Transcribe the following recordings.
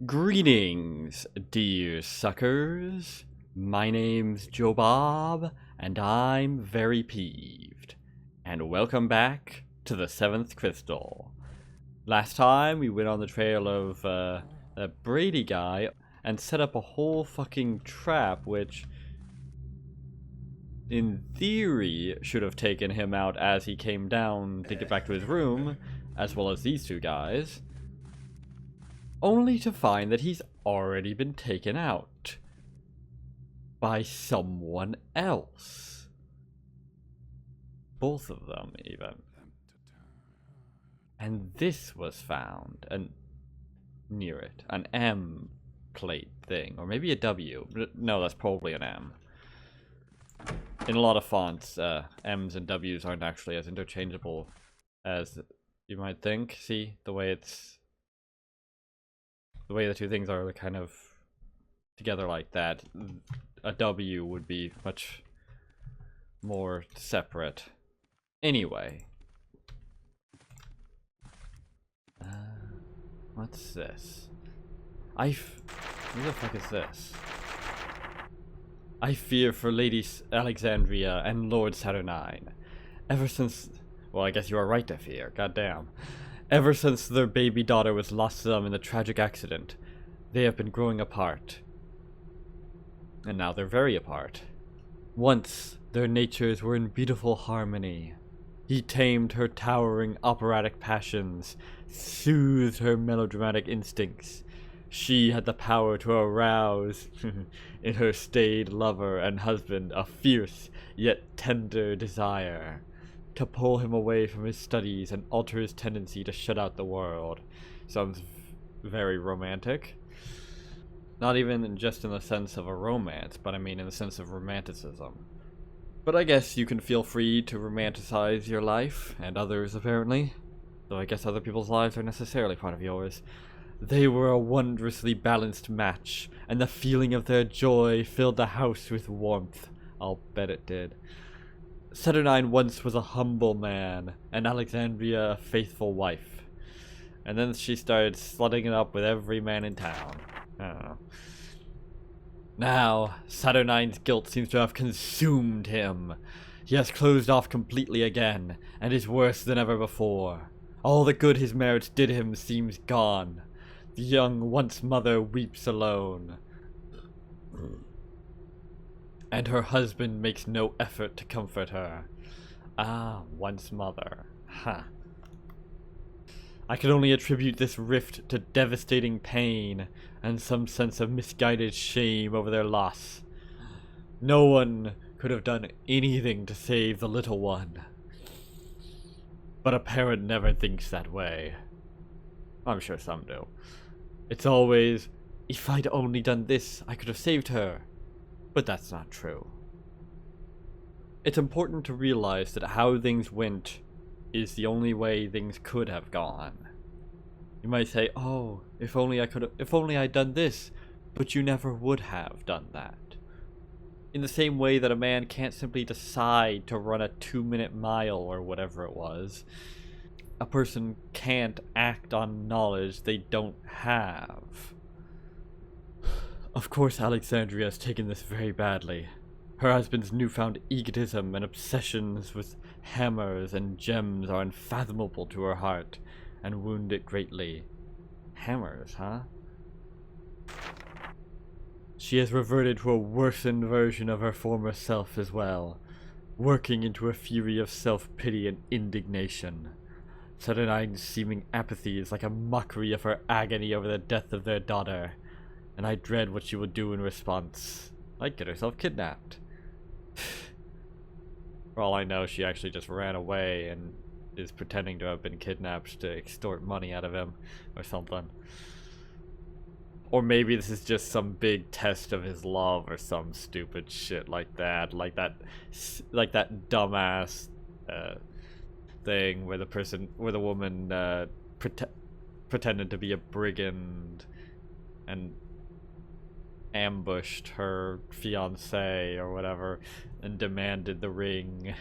Greetings, dear suckers. My name's Joe Bob, and I'm very peeved. And welcome back to the Seventh Crystal. Last time we went on the trail of that Brady guy and set up a whole fucking trap, which in theory should have taken him out as he came down to get back to his room, as well as these two guys. Only to find that he's already been taken out by someone else. Both of them, even. And this was found, and near it, an M plate thing, or maybe a W. No, that's probably an M. In a lot of fonts, M's and W's aren't actually as interchangeable as you might think. See, the way the two things are kind of together like that, a W would be much more separate. Anyway. What's this? What the fuck is this? I fear for Lady Alexandria and Lord Saturnine. Ever since... Well, I guess you are right to fear, goddamn. Ever since their baby daughter was lost to them in the tragic accident, they have been growing apart. And now they're very apart. Once, their natures were in beautiful harmony. He tamed her towering operatic passions, soothed her melodramatic instincts. She had the power to arouse in her staid lover and husband a fierce yet tender desire, to pull him away from his studies and alter his tendency to shut out the world. Sounds very romantic. Not even just in the sense of a romance, but I mean in the sense of romanticism. But I guess you can feel free to romanticize your life, and others apparently. Though I guess other people's lives are necessarily part of yours. They were a wondrously balanced match, and the feeling of their joy filled the house with warmth. I'll bet it did. Saturnine once was a humble man, and Alexandria a faithful wife. And then she started slutting it up with every man in town. I don't know. Now, Saturnine's guilt seems to have consumed him. He has closed off completely again, and is worse than ever before. All the good his marriage did him seems gone. The young once mother weeps alone. And her husband makes no effort to comfort her. Ah, once mother. Ha. I can only attribute this rift to devastating pain and some sense of misguided shame over their loss. No one could have done anything to save the little one. But a parent never thinks that way. I'm sure some do. It's always, if I'd only done this, I could have saved her. But that's not true. It's important to realize that how things went is the only way things could have gone. You might say, oh, if only I'd done this, but you never would have done that. In the same way that a man can't simply decide to run a 2-minute mile or whatever it was, a person can't act on knowledge they don't have. Of course, Alexandria has taken this very badly. Her husband's newfound egotism and obsessions with hammers and gems are unfathomable to her heart, and wound it greatly. Hammers, huh? She has reverted to a worsened version of her former self as well, working into a fury of self-pity and indignation. Saturnine's seeming apathy is like a mockery of her agony over the death of their daughter, and I dread what she will do in response. Like get herself kidnapped. For all I know, she actually just ran away and is pretending to have been kidnapped to extort money out of him or something. Or maybe this is just some big test of his love or some stupid shit like that. Like that dumbass thing where the woman pretended to be a brigand and ambushed her fiancé or whatever and demanded the ring,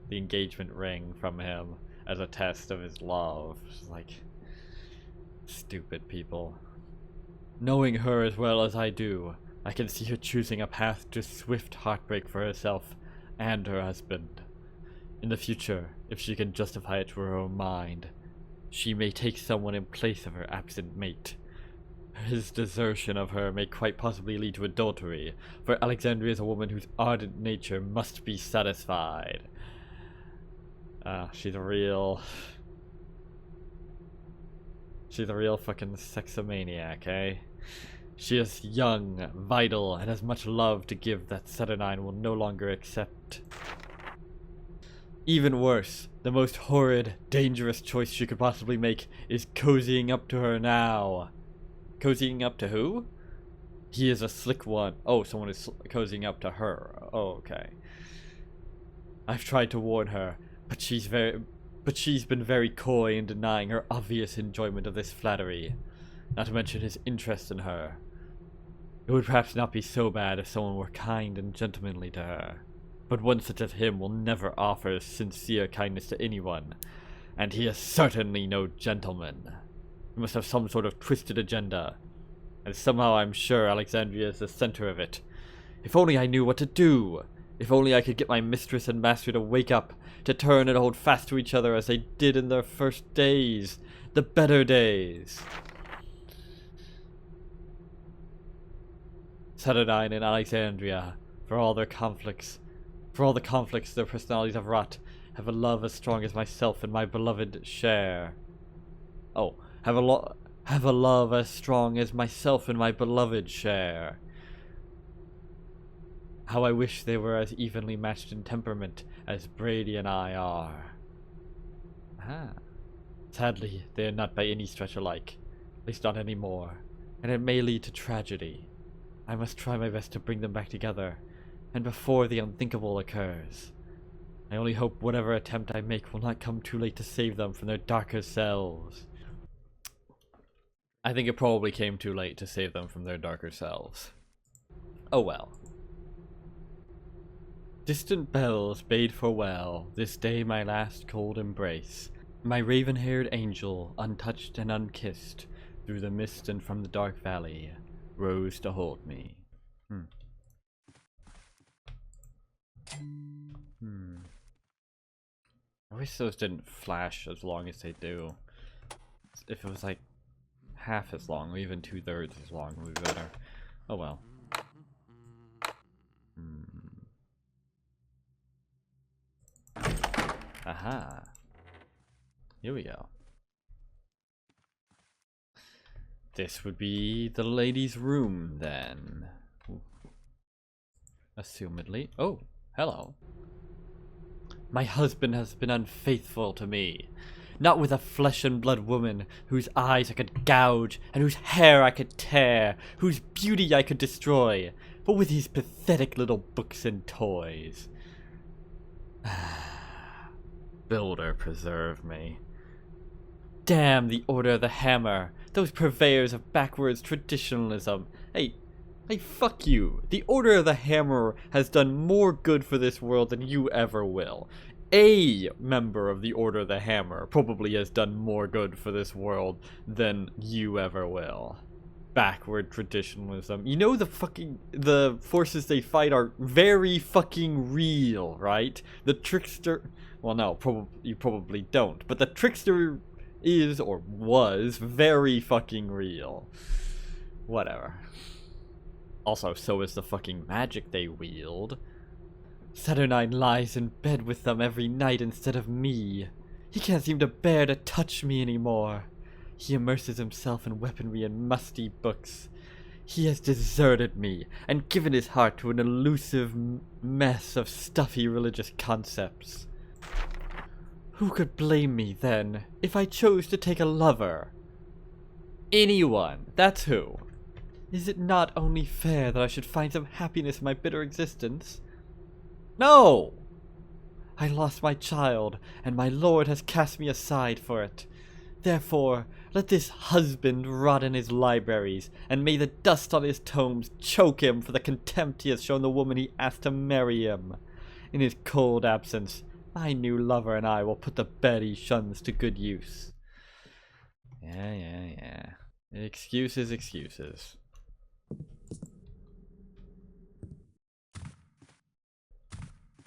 the engagement ring from him as a test of his love. Just like, stupid people. Knowing her as well as I do, I can see her choosing a path to swift heartbreak for herself and her husband. In the future, if she can justify it to her own mind, she may take someone in place of her absent mate. His desertion of her may quite possibly lead to adultery, for Alexandria is a woman whose ardent nature must be satisfied. She's a real fucking sexomaniac, eh? She is young, vital, and has much love to give that Saturnine will no longer accept. Even worse, the most horrid, dangerous choice she could possibly make is cozying up to her now. Cozying up to who? He is a slick one. Oh, someone is cozying up to her. Oh, okay. I've tried to warn her, but she's been very coy in denying her obvious enjoyment of this flattery, not to mention his interest in her. It would perhaps not be so bad if someone were kind and gentlemanly to her, but one such as him will never offer sincere kindness to anyone, and he is certainly no gentleman. He must have some sort of twisted agenda, and somehow I'm sure Alexandria is the center of it. If only I knew what to do! If only I could get my mistress and master to wake up, to turn and hold fast to each other as they did in their first days, the better days. Saturnine and Alexandria, for all the conflicts their personalities have wrought, have a love as strong as myself and my beloved share. Oh, have a love as strong as myself and my beloved share. How I wish they were as evenly matched in temperament as Brady and I are. Sadly, they are not by any stretch alike, at least not anymore, and it may lead to tragedy. I must try my best to bring them back together, and before the unthinkable occurs. I only hope whatever attempt I make will not come too late to save them from their darker selves. I think it probably came too late to save them from their darker selves. Oh well. Distant bells bade farewell, this day my last cold embrace. My raven-haired angel, untouched and unkissed, through the mist and from the dark valley, rose to hold me. I wish those didn't flash as long as they do. If it was like half as long, or even 2/3 as long, would be better. Oh well. Aha. Here we go. This would be the lady's room, then. Ooh. Assumedly. Oh, hello. My husband has been unfaithful to me. Not with a flesh and blood woman whose eyes I could gouge and whose hair I could tear, whose beauty I could destroy, but with these pathetic little books and toys. Builder preserve me. Damn the Order of the Hammer, those purveyors of backwards traditionalism. Hey, fuck you. The Order of the Hammer has done more good for this world than you ever will. A member of the Order of the Hammer probably has done more good for this world than you ever will. Backward traditionalism. You know the forces they fight are very fucking real, right? The trickster... Well, no, you probably don't. But the trickster is, or was, very fucking real. Whatever. Also, so is the fucking magic they wield. Saturnine lies in bed with them every night instead of me. He can't seem to bear to touch me anymore. He immerses himself in weaponry and musty books. He has deserted me and given his heart to an elusive mess of stuffy religious concepts. Who could blame me, then, if I chose to take a lover? Anyone, that's who. Is it not only fair that I should find some happiness in my bitter existence? No! I lost my child, and my lord has cast me aside for it. Therefore, let this husband rot in his libraries, and may the dust on his tomes choke him for the contempt he has shown the woman he asked to marry him. In his cold absence, my new lover and I will put the bed he shuns to good use. Yeah. Excuses, excuses.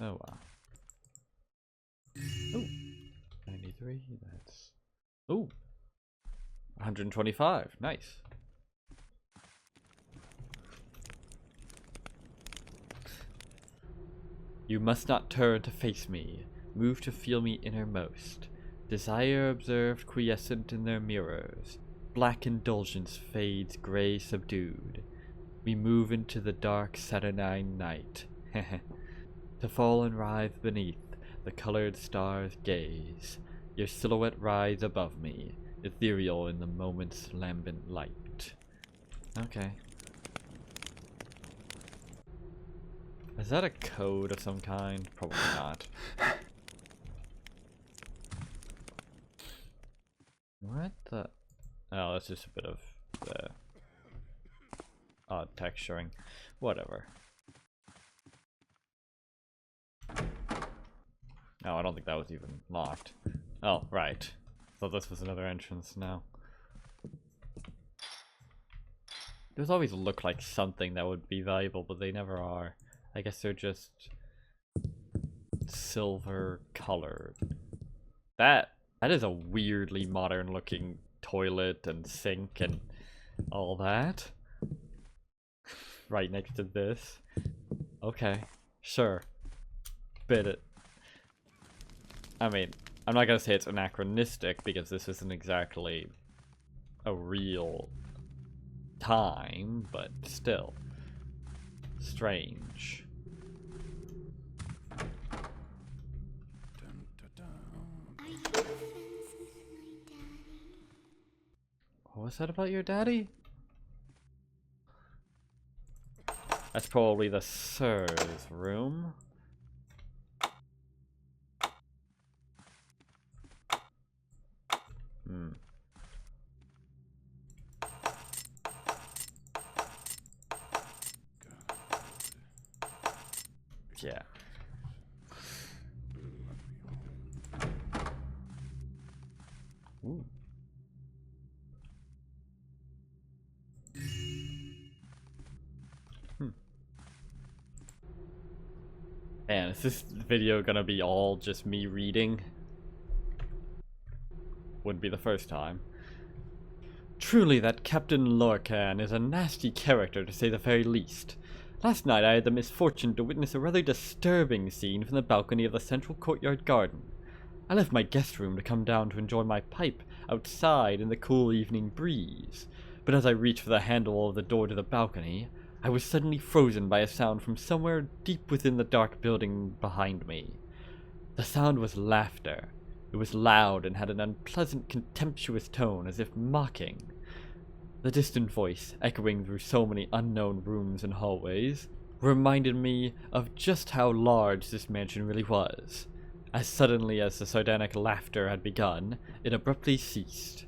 Oh wow. Oh, 93, that's... Oh, 125, nice. You must not turn to face me, move to feel me innermost. Desire observed quiescent in their mirrors. Black indulgence fades grey subdued. We move into the dark saturnine night. To fall and writhe beneath, the colored stars gaze. Your silhouette rides above me, ethereal in the moment's lambent light. Okay. Is that a code of some kind? Probably not. What the? Oh, that's just a bit of the odd texturing. Whatever. Oh, I don't think that was even locked. Oh, right. Thought this was another entrance now. Those always look like something that would be valuable, but they never are. I guess they're just silver colored. That is a weirdly modern looking toilet and sink and all that. Right next to this. Okay, sure. Bit it. I mean, I'm not gonna say it's anachronistic because this isn't exactly a real time, but still strange. Are you friends with my daddy? What was that about your daddy? That's probably the Sir's room. Hmm. Yeah. Ooh. Man, is this video gonna be all just me reading? Wouldn't be the first time. Truly, that Captain Lorcan is a nasty character, to say the very least. Last night I had the misfortune to witness a rather disturbing scene from the balcony of the central courtyard garden. I left my guest room to come down to enjoy my pipe outside in the cool evening breeze, but as I reached for the handle of the door to the balcony, I was suddenly frozen by a sound from somewhere deep within the dark building behind me. The sound was laughter. It was loud and had an unpleasant, contemptuous tone, as if mocking. The distant voice, echoing through so many unknown rooms and hallways, reminded me of just how large this mansion really was. As suddenly as the sardonic laughter had begun, it abruptly ceased.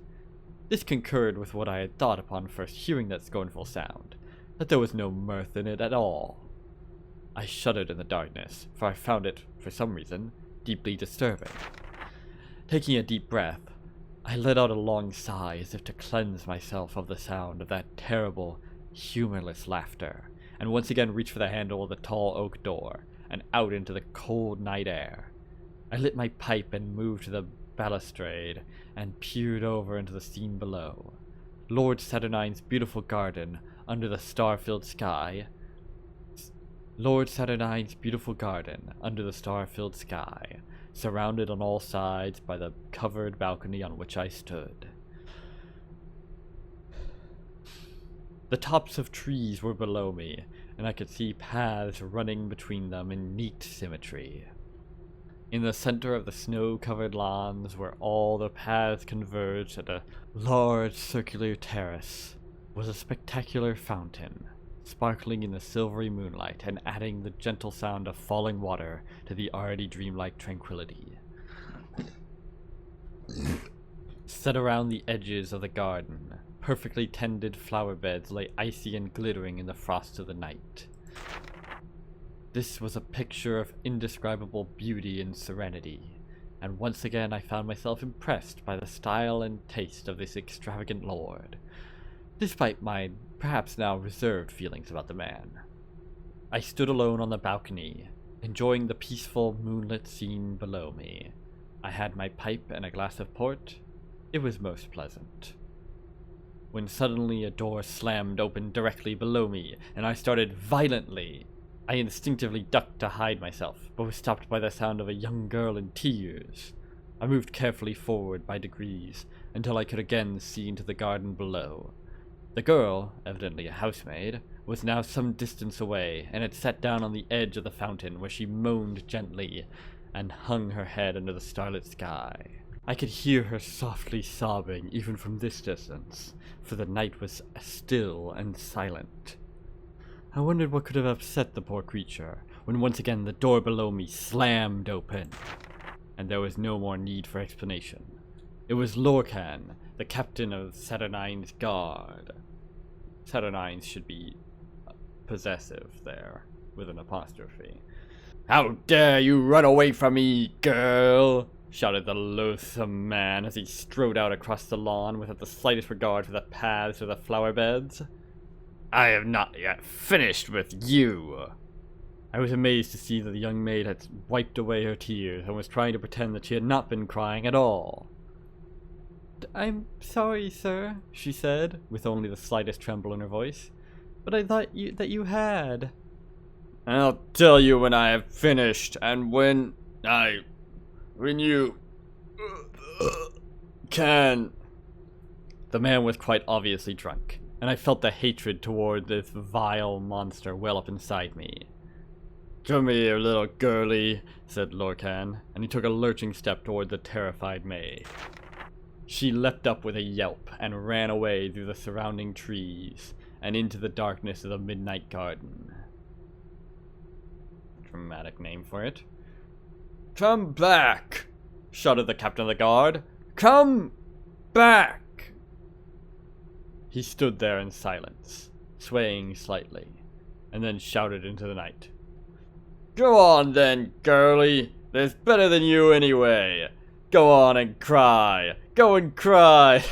This concurred with what I had thought upon first hearing that scornful sound, that there was no mirth in it at all. I shuddered in the darkness, for I found it, for some reason, deeply disturbing. Taking a deep breath, I let out a long sigh as if to cleanse myself of the sound of that terrible, humorless laughter, and once again reached for the handle of the tall oak door, and out into the cold night air. I lit my pipe and moved to the balustrade, and peered over into the scene below. Lord Saturnine's beautiful garden, under the star-filled sky. Lord Saturnine's beautiful garden, under the star-filled sky, surrounded on all sides by the covered balcony on which I stood. The tops of trees were below me, and I could see paths running between them in neat symmetry. In the center of the snow-covered lawns, where all the paths converged at a large circular terrace, was a spectacular fountain, sparkling in the silvery moonlight and adding the gentle sound of falling water to the already dreamlike tranquility. Set around the edges of the garden, perfectly tended flower beds lay icy and glittering in the frost of the night. This was a picture of indescribable beauty and serenity, and once again I found myself impressed by the style and taste of this extravagant lord. despite my perhaps now reserved feelings about the man. I stood alone on the balcony, enjoying the peaceful moonlit scene below me. I had my pipe and a glass of port. It was most pleasant. When suddenly a door slammed open directly below me, and I started violently. I instinctively ducked to hide myself, but was stopped by the sound of a young girl in tears. I moved carefully forward by degrees, until I could again see into the garden below. The girl, evidently a housemaid, was now some distance away, and had sat down on the edge of the fountain, where she moaned gently, and hung her head under the starlit sky. I could hear her softly sobbing even from this distance, for the night was still and silent. I wondered what could have upset the poor creature, when once again the door below me slammed open, and there was no more need for explanation. It was Lorcan, the captain of Saturnine's guard. Saturnines should be possessive there, with an apostrophe. "How dare you run away from me, girl!" shouted the loathsome man as he strode out across the lawn without the slightest regard for the paths or the flower beds. "I have not yet finished with you." I was amazed to see that the young maid had wiped away her tears and was trying to pretend that she had not been crying at all. "I'm sorry, sir," she said, with only the slightest tremble in her voice, "but I thought that you had." "I'll tell you when I have finished, and when you can." The man was quite obviously drunk, and I felt the hatred toward this vile monster well up inside me. "Come here, little girlie," said Lorcan, and he took a lurching step toward the terrified maid. She leapt up with a yelp and ran away through the surrounding trees and into the darkness of the midnight garden. Dramatic name for it. "Come back!" shouted the captain of the guard. "Come back!" He stood there in silence, swaying slightly, and then shouted into the night. "Go on then, girlie. There's better than you anyway. Go on and cry. Go and cry."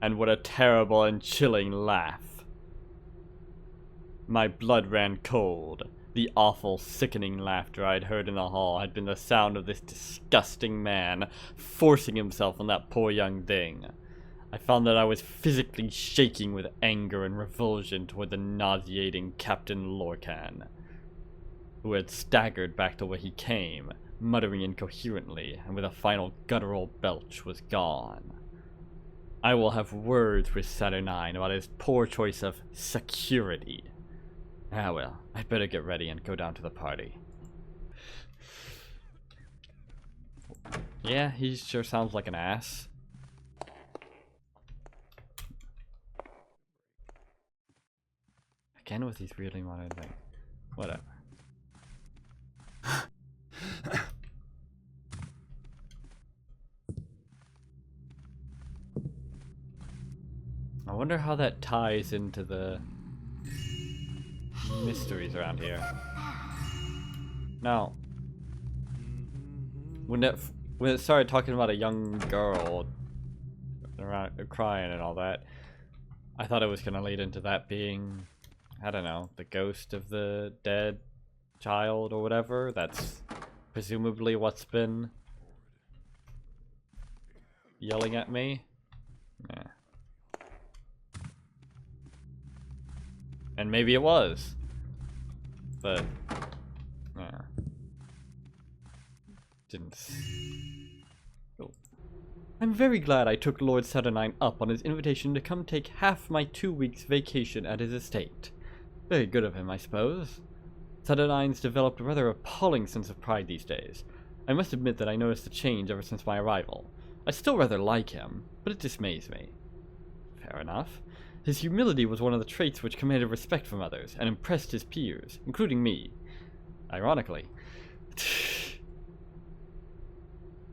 And what a terrible and chilling laugh. My blood ran cold. The awful, sickening laughter I had heard in the hall had been the sound of this disgusting man forcing himself on that poor young thing. I found that I was physically shaking with anger and revulsion toward the nauseating Captain Lorcan, who had staggered back to where he came, muttering incoherently, and with a final guttural belch was gone. I will have words with Saturnine about his poor choice of security. Ah well, I'd better get ready and go down to the party. Yeah, he sure sounds like an ass. Again with these weirdly modern things. Whatever. I wonder how that ties into the mysteries around here. Now, when it started talking about a young girl around crying and all that, I thought it was gonna lead into that being, I don't know, the ghost of the dead child or whatever. That's presumably what's been yelling at me. Yeah. And maybe it was. But, yeah. Didn't. Oh. I'm very glad I took Lord Saturnine up on his invitation to come take half my 2 weeks vacation at his estate. Very good of him, I suppose. Saturnine's developed a rather appalling sense of pride these days. I must admit that I noticed a change ever since my arrival. I still rather like him, but it dismays me. Fair enough. His humility was one of the traits which commanded respect from others, and impressed his peers, including me. Ironically.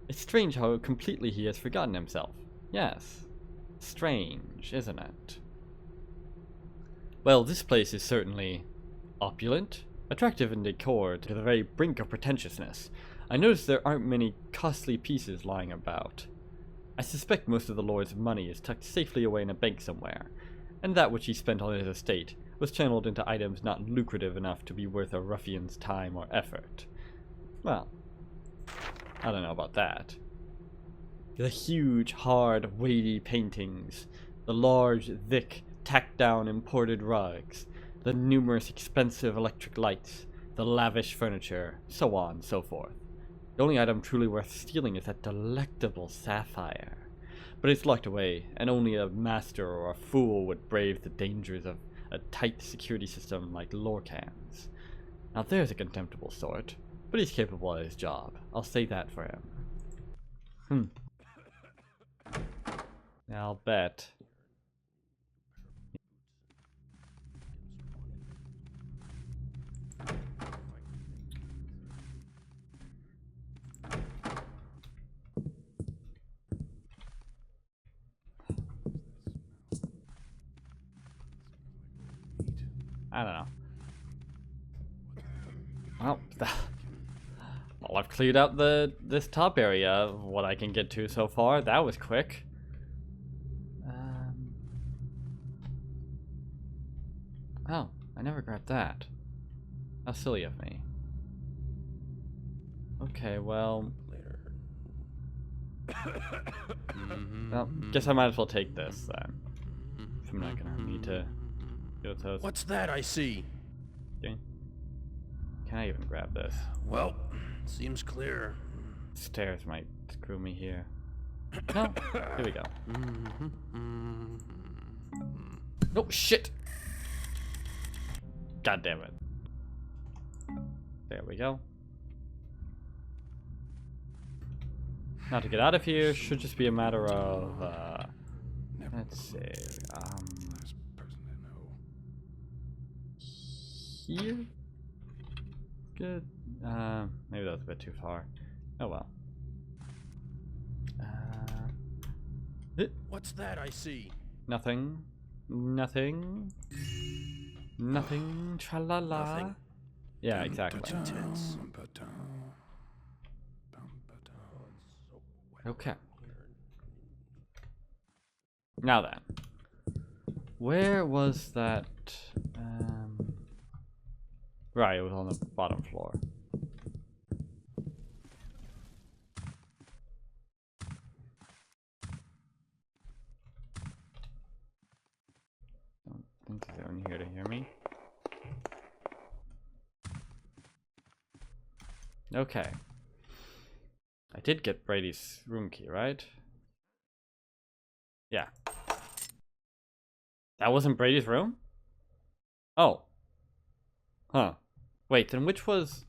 It's strange how completely he has forgotten himself. Yes. Strange, isn't it? Well, this place is certainly opulent, attractive in decor to the very brink of pretentiousness. I notice there aren't many costly pieces lying about. I suspect most of the Lord's money is tucked safely away in a bank somewhere, and that which he spent on his estate was channeled into items not lucrative enough to be worth a ruffian's time or effort. Well, I don't know about that. The huge, hard, weighty paintings, the large, thick, tacked-down imported rugs, the numerous expensive electric lights, the lavish furniture, so on, so forth. The only item truly worth stealing is that delectable sapphire. But it's locked away, and only a master or a fool would brave the dangers of a tight security system like Lorcan's. Now there's a contemptible sort, but he's capable at his job. I'll say that for him. I'll bet. I don't know. Well, well, I've cleared out this top area of what I can get to so far. That was quick. Oh, I never grabbed that. How silly of me. Okay, well... Well, guess I might as well take this then. If I'm not gonna need to go to those. What's that I see? Okay. Can I even grab this? Well, seems clear. Stairs might screw me here. No, here we go. No, shit! God damn it. There we go. Now to get out of here should just be a matter of, let's see, here? Good. Maybe that was a bit too far. Oh well. What's that I see? Nothing. Nothing. Nothing. Tra-la-la. Nothing. Yeah, exactly. Intense. Okay. Now then. Where was that? Right, it was on the bottom floor. Don't think he's in here to hear me. Okay. I did get Brady's room key, right? Yeah. That wasn't Brady's room? Oh. Huh. Wait, then which was...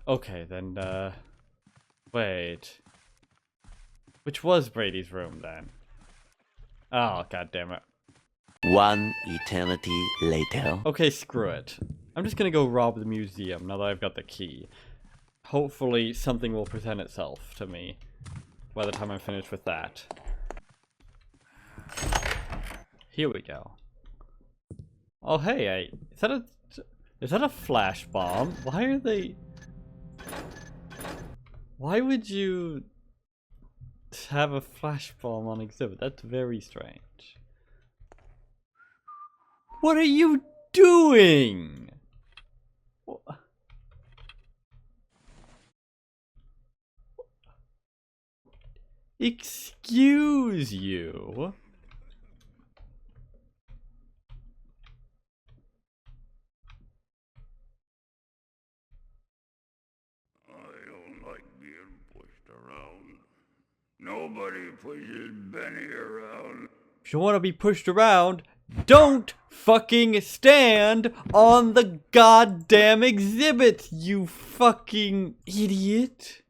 Okay, then, wait. Which was Brady's room, then? Oh, god damn it. One eternity later. Okay, screw it. I'm just gonna go rob the museum now that I've got the key. Hopefully something will present itself to me by the time I'm finished with that. Here we go. Oh hey, is that a flash bomb? Why are they... Why would you have a flash bomb on exhibit? That's very strange. What are you doing? Excuse you? I don't like being pushed around. Nobody pushes Benny around. If you want to be pushed around, don't fucking stand on the goddamn exhibit, you fucking idiot.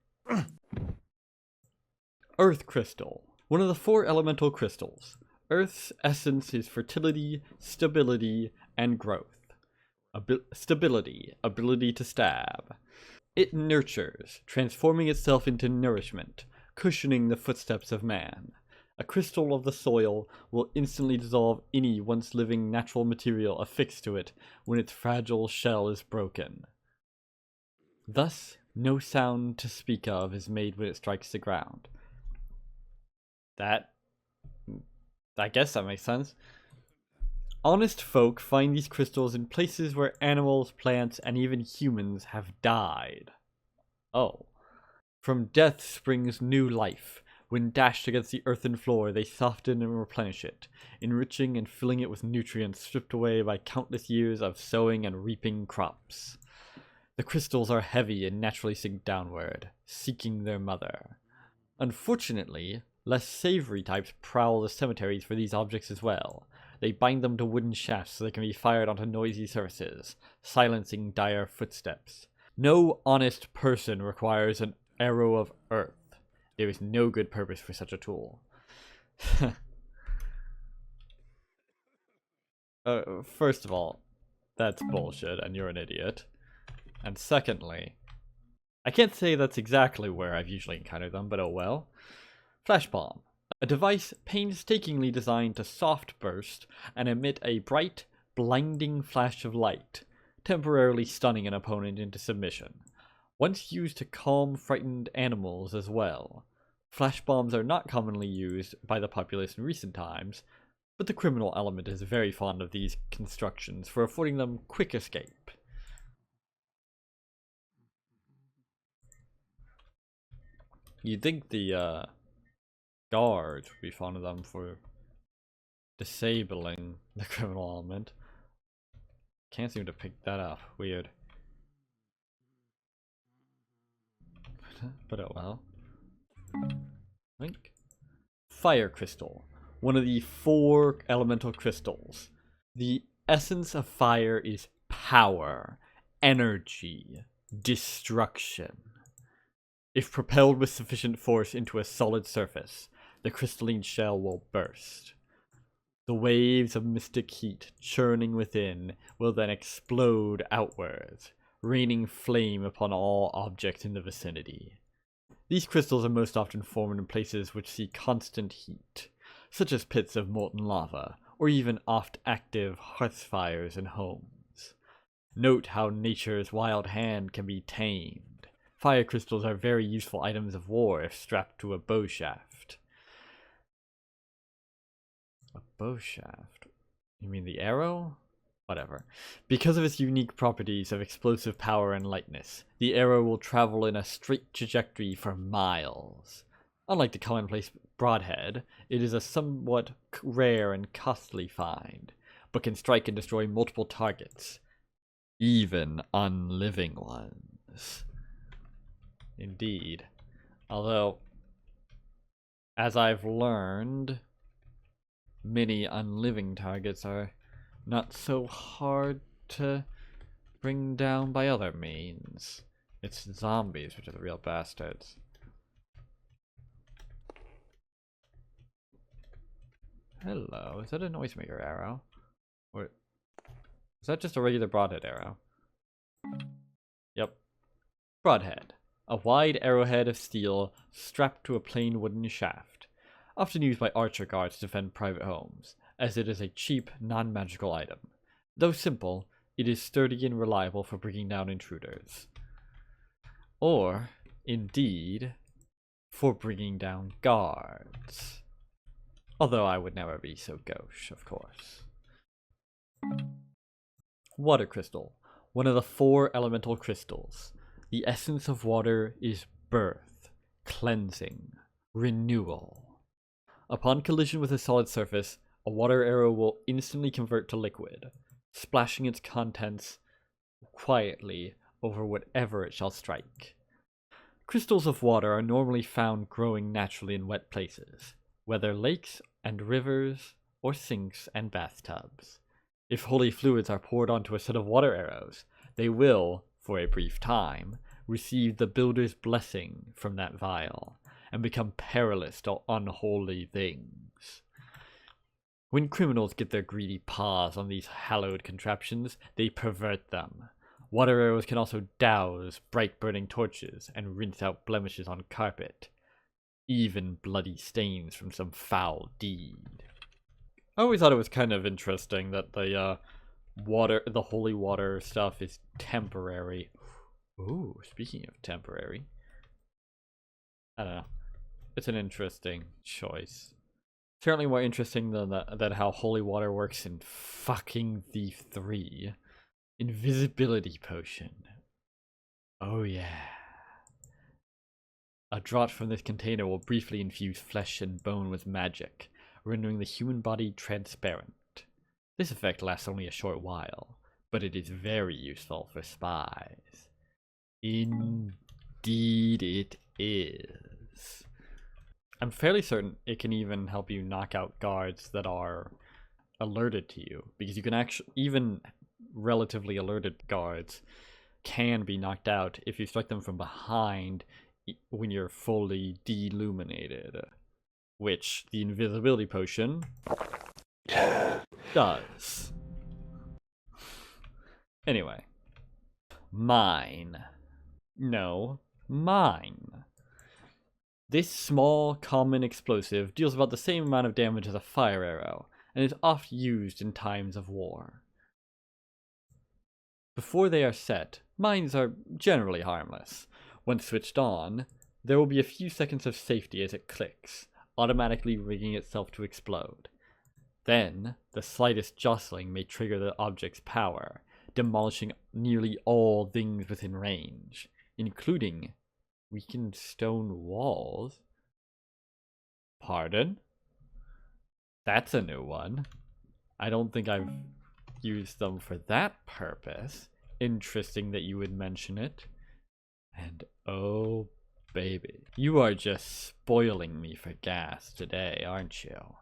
Earth crystal. One of the 4 elemental crystals. Earth's essence is fertility, stability, and growth. Stability, ability to stab. It nurtures, transforming itself into nourishment, cushioning the footsteps of man. A crystal of the soil will instantly dissolve any once living natural material affixed to it when its fragile shell is broken. Thus, no sound to speak of is made when it strikes the ground. I guess that makes sense. Honest folk find these crystals in places where animals, plants, and even humans have died. Oh. From death springs new life. When dashed against the earthen floor, they soften and replenish it, enriching and filling it with nutrients stripped away by countless years of sowing and reaping crops. The crystals are heavy and naturally sink downward, seeking their mother. Unfortunately, less savory types prowl the cemeteries for these objects as well. They bind them to wooden shafts so they can be fired onto noisy surfaces, silencing dire footsteps. No honest person requires an arrow of earth. There is no good purpose for such a tool. First of all, that's bullshit and you're an idiot. And secondly, I can't say that's exactly where I've usually encountered them, but oh well. Flash bomb. A device painstakingly designed to soft burst and emit a bright, blinding flash of light, temporarily stunning an opponent into submission. Once used to calm frightened animals as well. Flash bombs are not commonly used by the populace in recent times, but the criminal element is very fond of these constructions for affording them quick escape. You'd think the guards would be fond of them for disabling the criminal element. Can't seem to pick that up. Weird. But oh well. Link. Fire crystal. One of the 4 elemental crystals. The essence of fire is power, energy, destruction. If propelled with sufficient force into a solid surface, the crystalline shell will burst. The waves of mystic heat churning within will then explode outwards, raining flame upon all objects in the vicinity. These crystals are most often formed in places which see constant heat, such as pits of molten lava, or even oft-active hearth fires in homes. Note how nature's wild hand can be tamed. Fire crystals are very useful items of war if strapped to a bow shaft. A bow shaft? You mean the arrow? Whatever. Because of its unique properties of explosive power and lightness, the arrow will travel in a straight trajectory for miles. Unlike the commonplace broadhead, it is a somewhat rare and costly find, but can strike and destroy multiple targets, even unliving ones. Indeed. Although, as I've learned, many unliving targets are not so hard to bring down by other means. It's zombies which are the real bastards. Hello, is that a noisemaker arrow? Or is that just a regular broadhead arrow? Yep. Broadhead. A wide arrowhead of steel strapped to a plain wooden shaft, often used by archer guards to defend private homes, as it is a cheap, non-magical item. Though simple, it is sturdy and reliable for bringing down intruders. Or, indeed, for bringing down guards. Although I would never be so gauche, of course. Water crystal. One of the 4 elemental crystals. The essence of water is birth, cleansing, renewal. Upon collision with a solid surface, a water arrow will instantly convert to liquid, splashing its contents quietly over whatever it shall strike. Crystals of water are normally found growing naturally in wet places, whether lakes and rivers or sinks and bathtubs. If holy fluids are poured onto a set of water arrows, they will, for a brief time, receive the builder's blessing from that vial, and become perilous to unholy things. When criminals get their greedy paws on these hallowed contraptions, they pervert them. Water arrows can also douse bright burning torches and rinse out blemishes on carpet. even bloody stains from some foul deed. I always thought it was kind of interesting that the holy water stuff is temporary. Ooh, speaking of temporary, I don't know. It's an interesting choice. Certainly more interesting than how holy water works in fucking Thief 3. Invisibility potion. Oh yeah. A draught from this container will briefly infuse flesh and bone with magic, rendering the human body transparent. This effect lasts only a short while, but it is very useful for spies. Indeed it is. I'm fairly certain it can even help you knock out guards that are alerted to you, because you can actually, even relatively alerted guards can be knocked out if you strike them from behind when you're fully deluminated, which the invisibility potion does. Anyway, mine. No, mine. This small, common explosive deals about the same amount of damage as a fire arrow, and is oft used in times of war. Before they are set, mines are generally harmless. Once switched on, there will be a few seconds of safety as it clicks, automatically rigging itself to explode. Then, the slightest jostling may trigger the object's power, demolishing nearly all things within range, including weakened stone walls. Pardon? That's a new one. I don't think I've used them for that purpose. Interesting that you would mention it. And oh baby, you are just spoiling me for gas today, aren't you?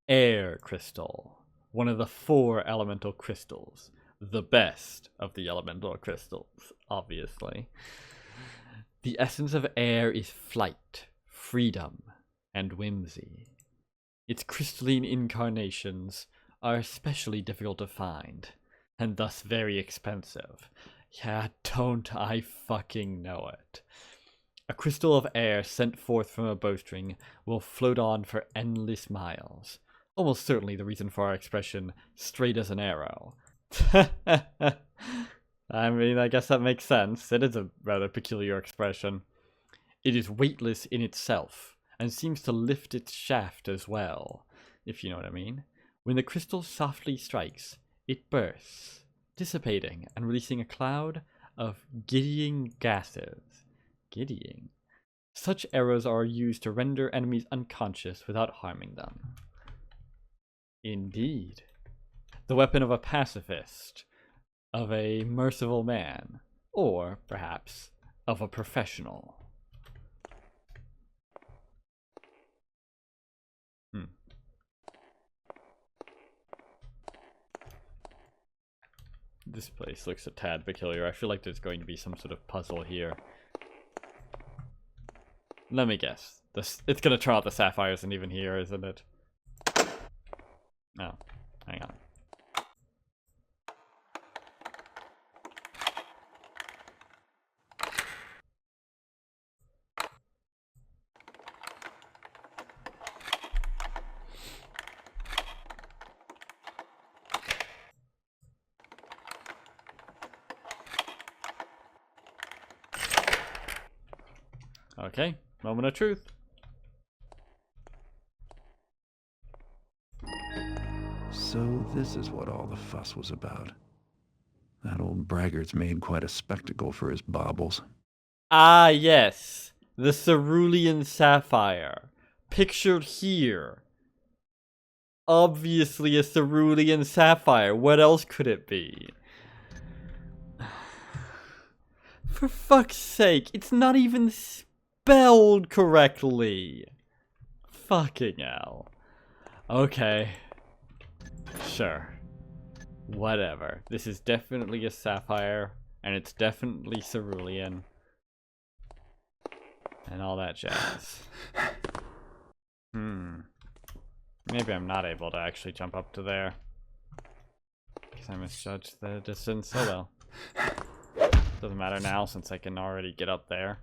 Air crystal. One of the 4 elemental crystals. The best of the elemental crystals, obviously. The essence of air is flight, freedom, and whimsy. Its crystalline incarnations are especially difficult to find, and thus very expensive. Yeah, don't I fucking know it. A crystal of air sent forth from a bowstring will float on for endless miles. Almost certainly the reason for our expression, straight as an arrow. I mean, I guess that makes sense. It is a rather peculiar expression. It is weightless in itself, and seems to lift its shaft as well, if you know what I mean. When the crystal softly strikes, it bursts, dissipating and releasing a cloud of giddying gases. Giddying? Such arrows are used to render enemies unconscious without harming them. Indeed. The weapon of a pacifist, of a merciful man, or, perhaps, of a professional. This place looks a tad peculiar. I feel like there's going to be some sort of puzzle here. Let me guess. It's going to turn out the sapphire isn't even here, isn't it? No. Hang on. Okay, moment of truth. So this is what all the fuss was about. That old braggart's made quite a spectacle for his baubles. Ah, yes. The cerulean sapphire. Pictured here. Obviously a cerulean sapphire. What else could it be? For fuck's sake, it's not even spelled correctly. Fucking hell. Okay. Sure. Whatever. This is definitely a sapphire, and it's definitely cerulean. And all that jazz. Maybe I'm not able to actually jump up to there. Because I misjudged the distance so well. Doesn't matter now since I can already get up there.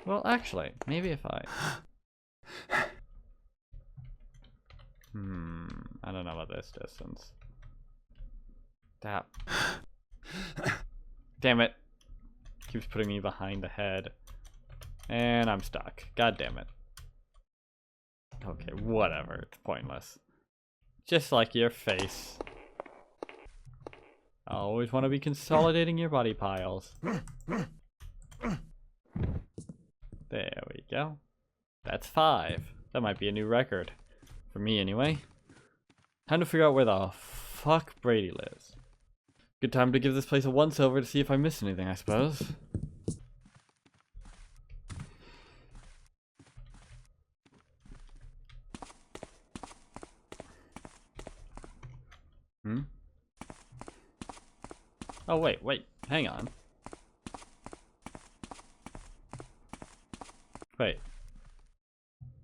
Well, actually, maybe if I... I don't know about this distance. That... Damn it. Keeps putting me behind the head. And I'm stuck. God damn it. Okay, whatever. It's pointless. Just like your face. I always want to be consolidating your body piles. There we go. That's 5. That might be a new record. For me, anyway. Time to figure out where the fuck Brady lives. Good time to give this place a once-over to see if I missed anything, I suppose. Oh, wait, hang on. Wait.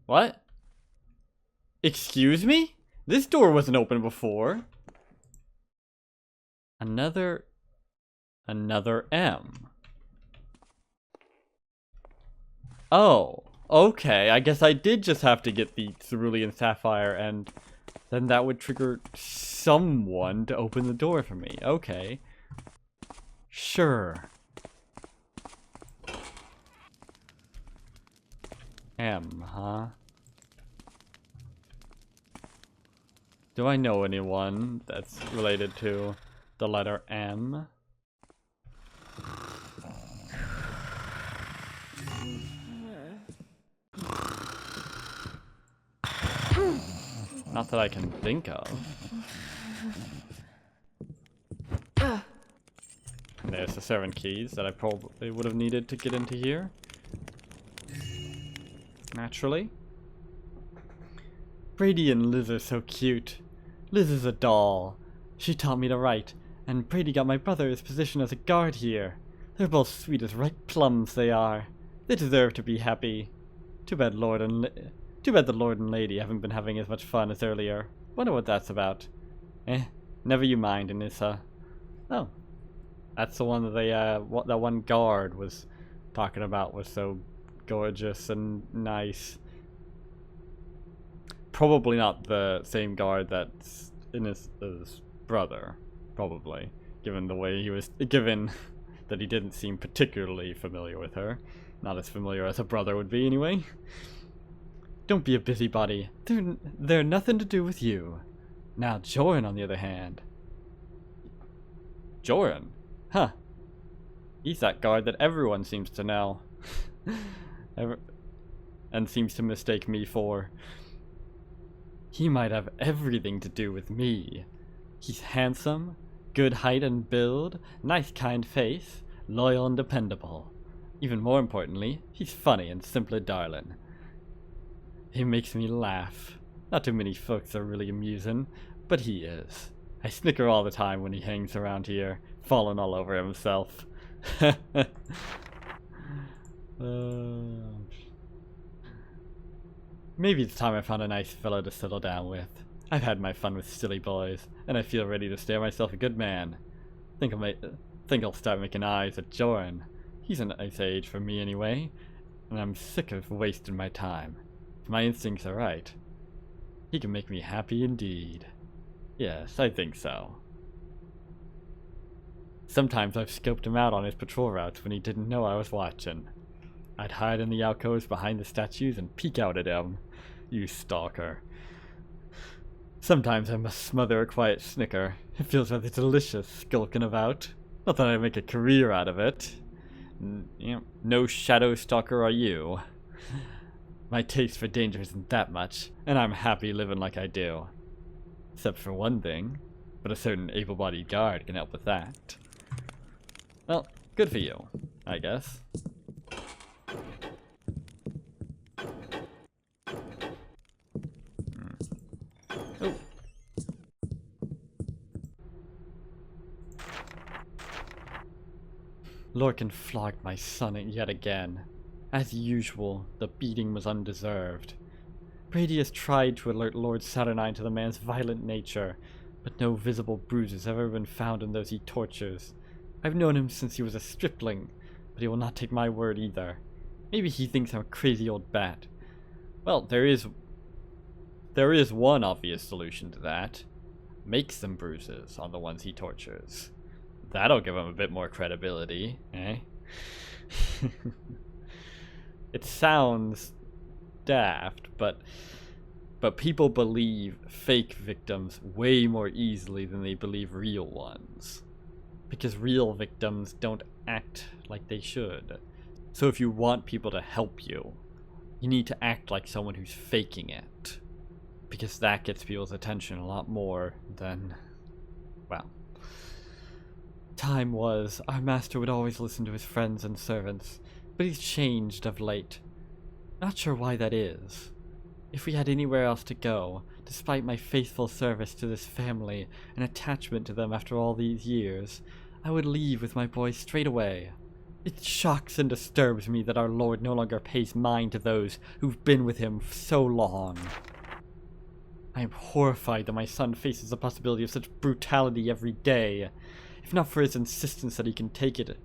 What? Excuse me? This door wasn't open before. Another M. Oh, okay. I guess I did just have to get the cerulean sapphire, and then that would trigger someone to open the door for me. Okay. Sure. M, huh? Do I know anyone that's related to the letter M? Not that I can think of. And there's the 7 keys that I probably would have needed to get into here. Naturally. Brady and Liz are so cute. Liz is a doll. She taught me to write, and Brady got my brother his position as a guard here. They're both sweet as ripe plums, they are. They deserve to be happy. Too bad the Lord and Lady haven't been having as much fun as earlier. Wonder what that's about. Never you mind, Anissa. Oh. That's the one that that one guard was talking about was so gorgeous and nice. Probably not the same guard that's in his brother, probably, given the way he was, given that he didn't seem particularly familiar with her. Not as familiar as a brother would be, anyway. Don't be a busybody. They're nothing to do with you. Now, Joran, on the other hand. Joran? Huh. He's that guard that everyone seems to know. And seems to mistake me for. He might have everything to do with me. He's handsome, good height and build, nice kind face, loyal and dependable. Even more importantly, he's funny and simply darling. He makes me laugh. Not too many folks are really amusing, but he is. I snicker all the time when he hangs around here, falling all over himself. Maybe it's time I found a nice fellow to settle down with. I've had my fun with silly boys, and I feel ready to stare myself a good man. Think I'll start making eyes at Joran. He's a nice age for me anyway, and I'm sick of wasting my time. If my instincts are right, he can make me happy indeed. Yes, I think so. Sometimes I've scoped him out on his patrol routes when he didn't know I was watching. I'd hide in the alcoves behind the statues and peek out at him. You stalker. Sometimes I must smother a quiet snicker. It feels rather delicious skulking about. Not that I make a career out of it. No shadow stalker are you. My taste for danger isn't that much, and I'm happy living like I do. Except for one thing, but a certain able-bodied guard can help with that. Well, good for you, I guess. Oh. Lorcan flogged my son yet again. As usual, the beating was undeserved. Brady has tried to alert Lord Saturnine to the man's violent nature, but no visible bruises have ever been found in those he tortures. I've known him since he was a stripling, but he will not take my word either. Maybe he thinks I'm a crazy old bat. Well, there is one obvious solution to that. Make some bruises on the ones he tortures. That'll give him a bit more credibility, eh? It sounds daft, but people believe fake victims way more easily than they believe real ones. Because real victims don't act like they should. So if you want people to help you, you need to act like someone who's faking it. Because that gets people's attention a lot more than, well. Time was, our master would always listen to his friends and servants, but he's changed of late. Not sure why that is. If we had anywhere else to go, despite my faithful service to this family and attachment to them after all these years, I would leave with my boys straight away. It shocks and disturbs me that our Lord no longer pays mind to those who've been with him for so long. I am horrified that my son faces the possibility of such brutality every day. If not for his insistence that he can take it,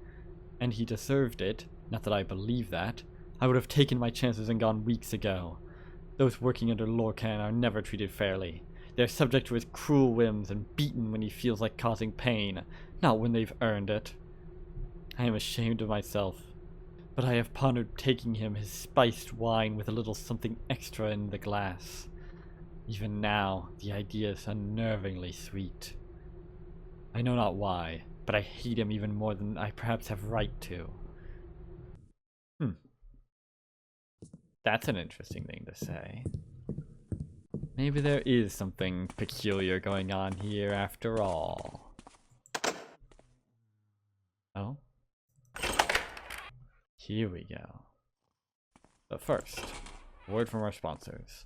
and he deserved it, not that I believe that, I would have taken my chances and gone weeks ago. Those working under Lorcan are never treated fairly. They are subject to his cruel whims and beaten when he feels like causing pain, not when they've earned it. I am ashamed of myself, but I have pondered taking him his spiced wine with a little something extra in the glass. Even now, the idea is unnervingly sweet. I know not why, but I hate him even more than I perhaps have right to. That's an interesting thing to say. Maybe there is something peculiar going on here after all. Oh? Here we go. But first, a word from our sponsors.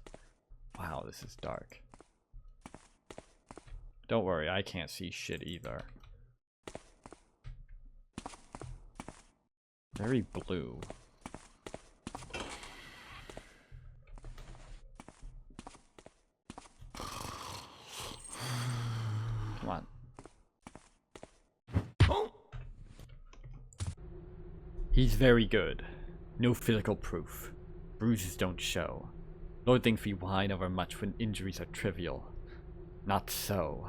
Wow, this is dark. Don't worry, I can't see shit either. Very blue. Come on. He's very good. No physical proof. Bruises don't show. Lord thinks we whine over much when injuries are trivial. Not so.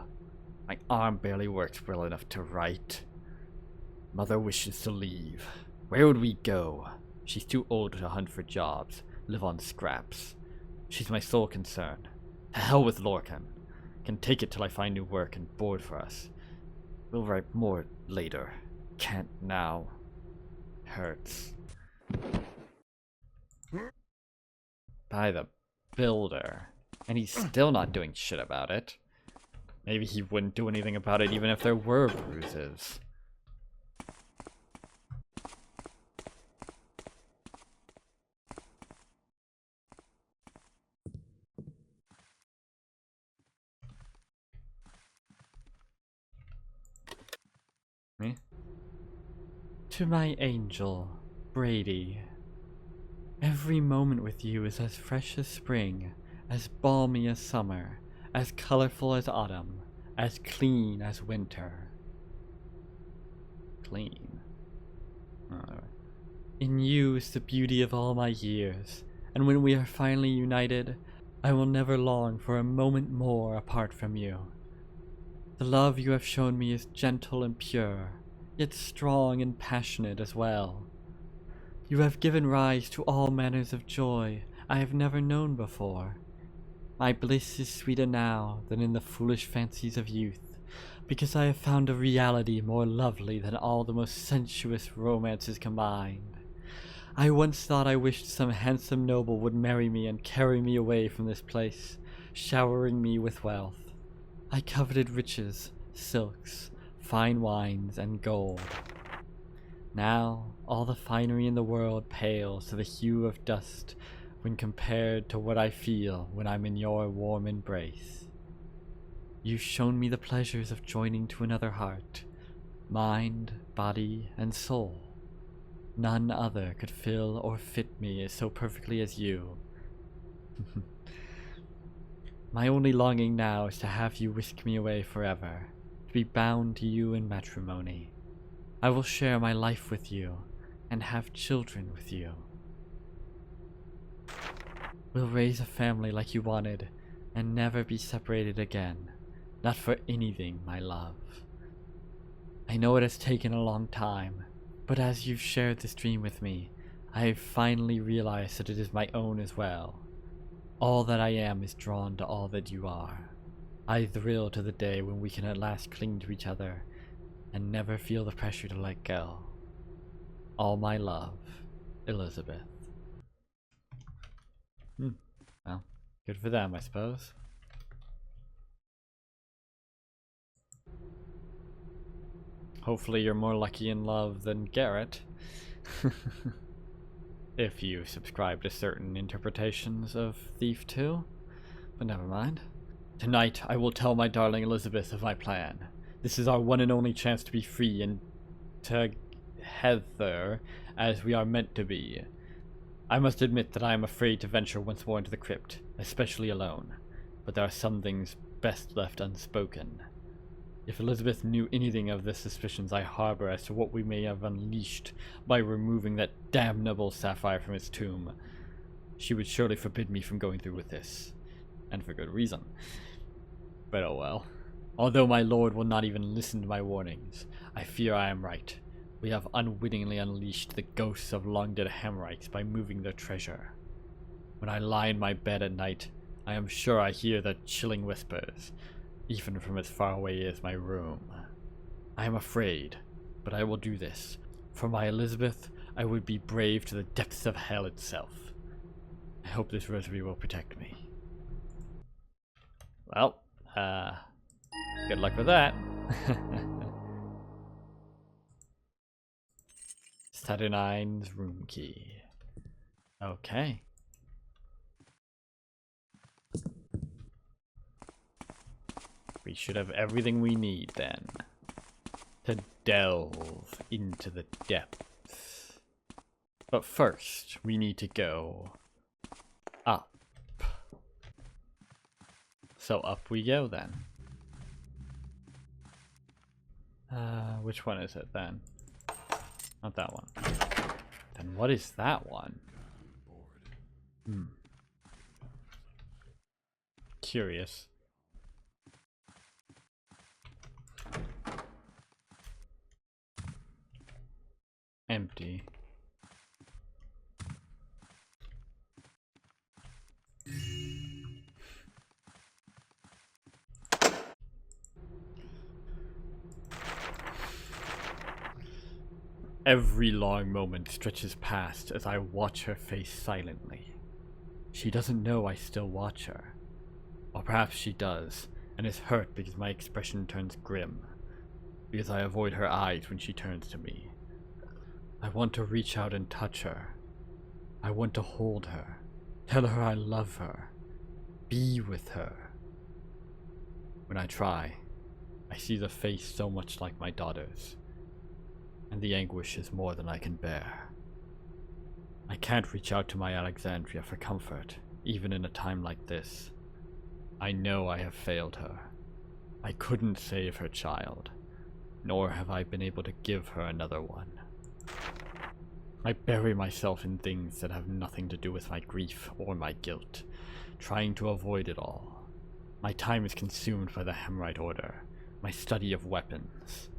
My arm barely works well enough to write. Mother wishes to leave. Where would we go? She's too old to hunt for jobs, live on scraps. She's my sole concern. To hell with Lorcan. Can take it till I find new work and board for us. We'll write more later. Can't now. Hurts. By the builder. And he's still not doing shit about it. Maybe he wouldn't do anything about it even if there were bruises. Me? To my angel, Brady. Every moment with you is as fresh as spring, as balmy as summer, as colorful as autumn, as clean as winter. Clean? Oh. In you is the beauty of all my years, and when we are finally united, I will never long for a moment more apart from you. The love you have shown me is gentle and pure, yet strong and passionate as well. You have given rise to all manners of joy I have never known before. My bliss is sweeter now than in the foolish fancies of youth, because I have found a reality more lovely than all the most sensuous romances combined. I once thought I wished some handsome noble would marry me and carry me away from this place, showering me with wealth. I coveted riches, silks, fine wines, and gold. Now, all the finery in the world pales to the hue of dust when compared to what I feel when I'm in your warm embrace. You've shown me the pleasures of joining to another heart, mind, body, and soul. None other could fill or fit me so perfectly as you. My only longing now is to have you whisk me away forever, to be bound to you in matrimony. I will share my life with you and have children with you. We'll raise a family like you wanted and never be separated again. Not for anything, my love. I know it has taken a long time, but as you've shared this dream with me, I have finally realized that it is my own as well. All that I am is drawn to all that you are. I thrill to the day when we can at last cling to each other and never feel the pressure to let go. All my love, Elizabeth. Well, good for them, I suppose. Hopefully you're more lucky in love than Garrett. If you subscribe to certain interpretations of Thief 2. But never mind. Tonight I will tell my darling Elizabeth of my plan. This is our one and only chance to be free and together as we are meant to be. I must admit that I am afraid to venture once more into the crypt, especially alone. But there are some things best left unspoken. If Elizabeth knew anything of the suspicions I harbor as to what we may have unleashed by removing that damnable sapphire from its tomb, she would surely forbid me from going through with this. And for good reason. But oh well. Although my lord will not even listen to my warnings, I fear I am right. We have unwittingly unleashed the ghosts of long-dead Hamrites by moving their treasure. When I lie in my bed at night, I am sure I hear their chilling whispers, even from as far away as my room. I am afraid, but I will do this. For my Elizabeth, I would be brave to the depths of hell itself. I hope this rosary will protect me. Well, good luck with that. Saturnines room key. Okay. We should have everything we need then to delve into the depths. But first, we need to go up. So up we go then. Which one is it then? Not that one. Then what is that one? Curious. Empty. Every long moment stretches past as I watch her face silently. She doesn't know I still watch her. Or perhaps she does, and is hurt because my expression turns grim. Because I avoid her eyes when she turns to me. I want to reach out and touch her. I want to hold her. Tell her I love her. Be with her. When I try, I see the face so much like my daughter's. And the anguish is more than I can bear. I can't reach out to my Alexandria for comfort, even in a time like this. I know I have failed her. I couldn't save her child, nor have I been able to give her another one. I bury myself in things that have nothing to do with my grief or my guilt, trying to avoid it all. My time is consumed by the Hamrite Order, my study of weapons.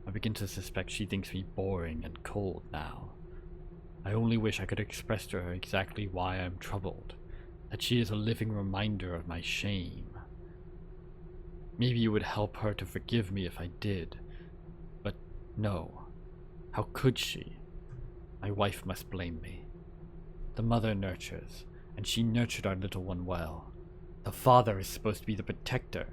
I begin to suspect she thinks me boring and cold now. I only wish I could express to her exactly why I am troubled, that she is a living reminder of my shame. Maybe it would help her to forgive me if I did, but no. How could she? My wife must blame me. The mother nurtures, and she nurtured our little one well. The father is supposed to be the protector,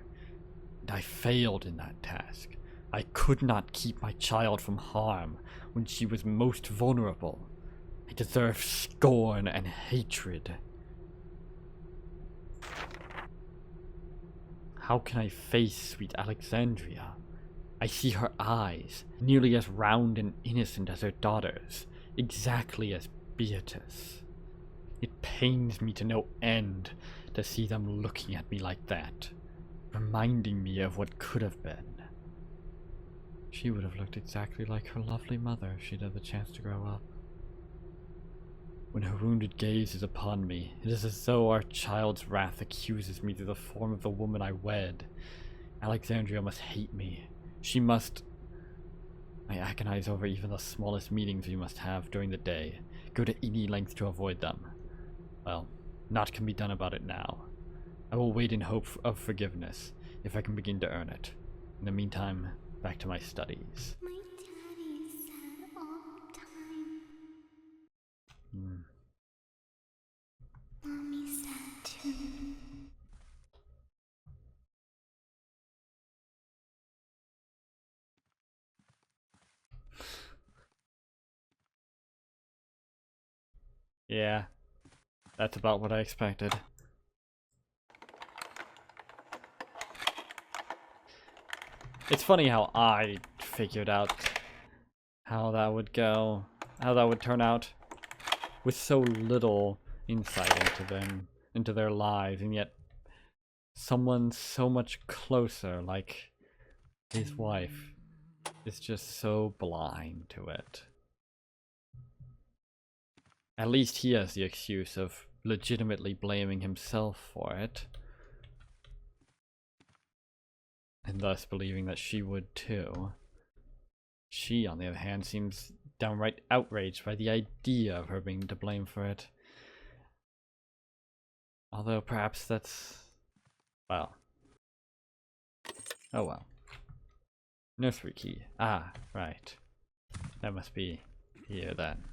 and I failed in that task. I could not keep my child from harm when she was most vulnerable. I deserve scorn and hatred. How can I face sweet Alexandria? I see her eyes, nearly as round and innocent as her daughter's, exactly as Beatrice. It pains me to no end to see them looking at me like that, reminding me of what could have been. She would have looked exactly like her lovely mother if she'd had the chance to grow up. When her wounded gaze is upon me, it is as though our child's wrath accuses me through the form of the woman I wed. Alexandria must hate me. She must... I agonize over even the smallest meetings we must have during the day. Go to any length to avoid them. Well, naught can be done about it now. I will wait in hope of forgiveness, if I can begin to earn it. In the meantime, back to my studies. My daddy is sad all the time. Mommy's sad too. Yeah, that's about what I expected. It's funny how I figured out how that would go, how that would turn out, with so little insight into them, into their lives, and yet someone so much closer, like his wife, is just so blind to it. At least he has the excuse of legitimately blaming himself for it, and thus believing that she would too. She, on the other hand, seems downright outraged by the idea of her being to blame for it. Although perhaps that's... well. Oh well. Nursery key. Ah, right. That must be here then.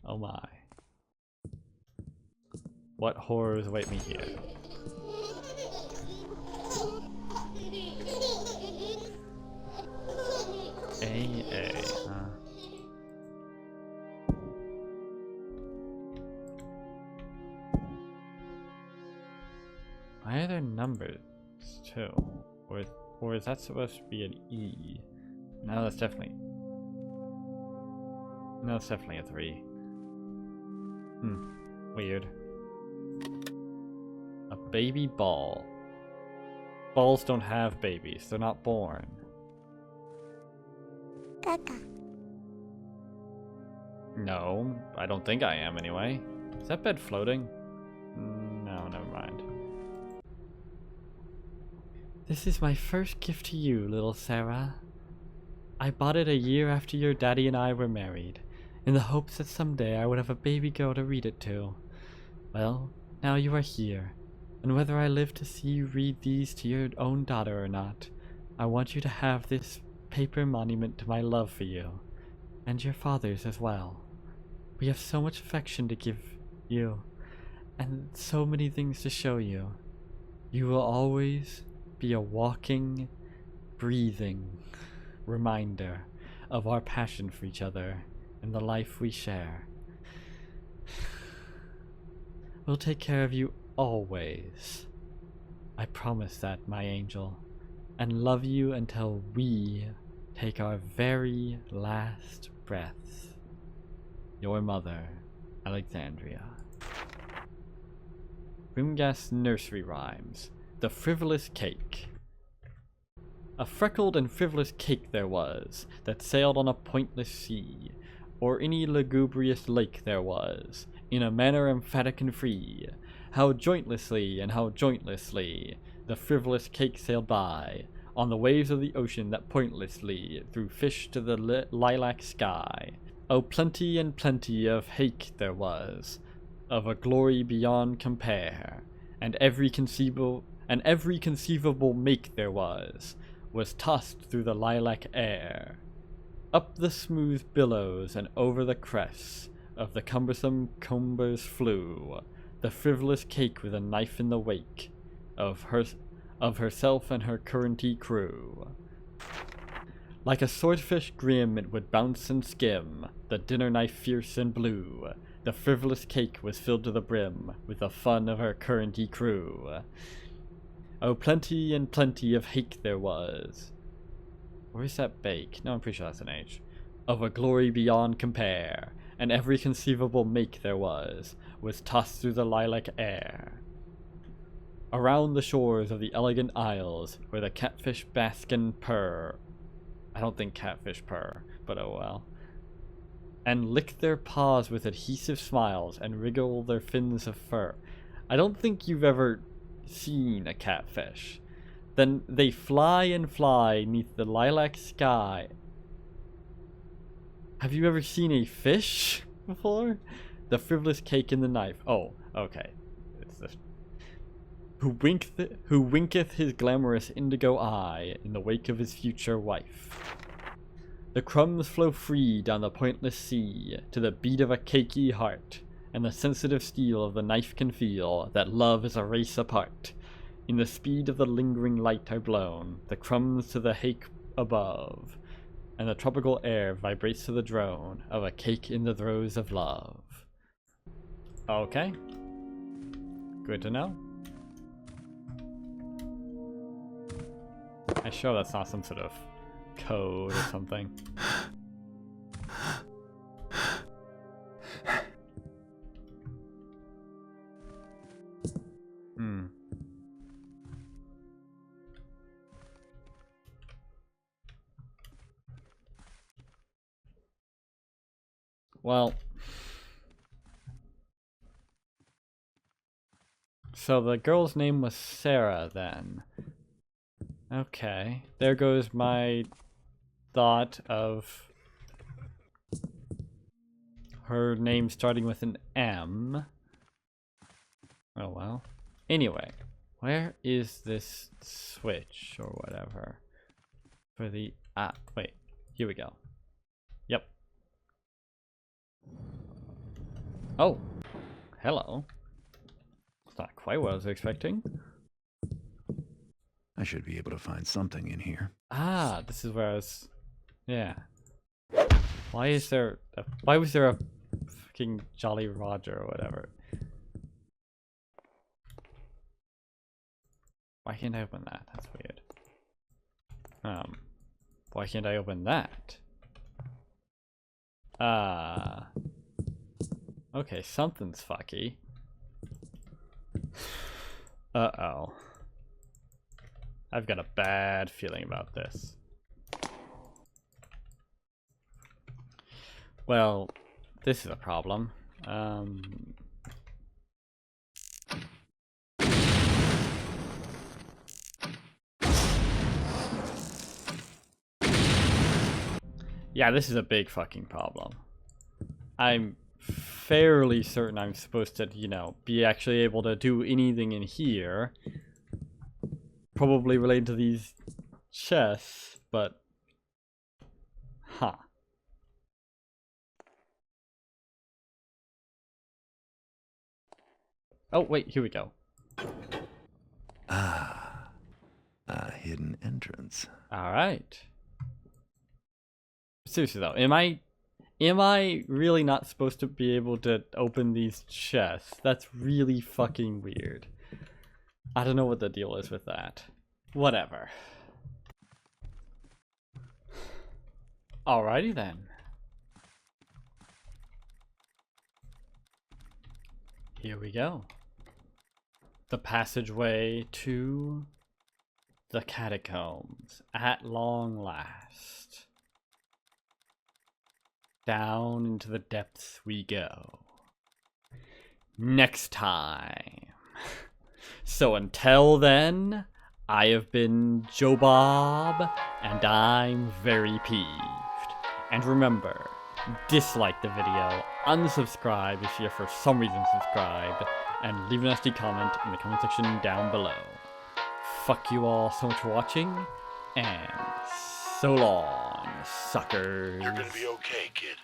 Oh my. What horrors await me here? AA, huh? Why are there numbers too? Or is that supposed to be an E? No, that's definitely... no, it's definitely a 3. Weird. A baby ball. Balls don't have babies, they're not born. Gaga. No, I don't think I am anyway. Is that bed floating? No, never mind. This is my first gift to you, little Sarah. I bought it a year after your daddy and I were married, in the hopes that someday I would have a baby girl to read it to. Well, now you are here, and whether I live to see you read these to your own daughter or not, I want you to have this paper monument to my love for you, and your father's as well. We have so much affection to give you, and so many things to show you. You will always be a walking, breathing reminder of our passion for each other and the life we share. We'll take care of you always. I promise that, my angel, and love you until we take our very last breaths. Your mother, Alexandria. Grimgas Nursery Rhymes. The Frivolous Cake. A freckled and frivolous cake there was, that sailed on a pointless sea, or any lugubrious lake there was, in a manner emphatic and free. How jointlessly and how jointlessly the frivolous cake sailed by, on the waves of the ocean that pointlessly threw fish to the lilac sky. Oh, plenty and plenty of hake there was, of a glory beyond compare, and every conceivable make there was tossed through the lilac air. Up the smooth billows and over the crests of the cumbersome combers flew the frivolous cake with a knife in the wake of herself and her currenty crew. Like a swordfish grim it would bounce and skim, the dinner knife fierce and blue. The frivolous cake was filled to the brim with the fun of her currenty crew. Oh, plenty and plenty of hake there was. Or is that bake? No, I'm pretty sure that's an H. Of a glory beyond compare, and every conceivable make there was tossed through the lilac air. around the shores of the elegant isles where the catfish bask and purr. I don't think catfish purr, but oh well. And lick their paws with adhesive smiles and wriggle their fins of fur. I don't think you've ever seen a catfish. Then they fly and fly neath the lilac sky. Have you ever seen a fish before? The frivolous cake in the knife. Oh, okay. It's this. Who winketh his glamorous indigo eye in the wake of his future wife. The crumbs flow free down the pointless sea to the beat of a cakey heart, and the sensitive steel of the knife can feel that love is a race apart. In the speed of the lingering light are blown the crumbs to the hake above, and the tropical air vibrates to the drone of a cake in the throes of love. Okay. Good to know. I'm sure that's not some sort of code or something. Well, so the girl's name was Sarah then. Okay, there goes my thought of her name starting with an M. Oh well. Anyway, where is this switch or whatever for the wait, here we go. Yep. Oh, hello. It's not quite what I was expecting. I should be able to find something in here. Ah, this is where I was. Yeah. Why was there a fucking Jolly Roger or whatever? Why can't I open that? That's weird. Why can't I open that? Okay, something's fucky. Uh-oh. I've got a bad feeling about this. Well, this is a problem. Yeah, this is a big fucking problem. I'm fairly certain I'm supposed to, you know, be actually able to do anything in here. Probably related to these chests, but... Huh. Oh, wait, here we go. Ah, a hidden entrance. Alright. Seriously though, am I really not supposed to be able to open these chests? That's really fucking weird. I don't know what the deal is with that. Whatever. Alrighty then. Here we go. The passageway to the catacombs at long last. Down into the depths we go. Next time. So until then, I have been Joe Bob, and I'm very peeved. And remember, dislike the video, unsubscribe if you're for some reason subscribed, and leave a nasty comment in the comment section down below. Fuck you all so much for watching, and so long, suckers. You're gonna be okay, kid.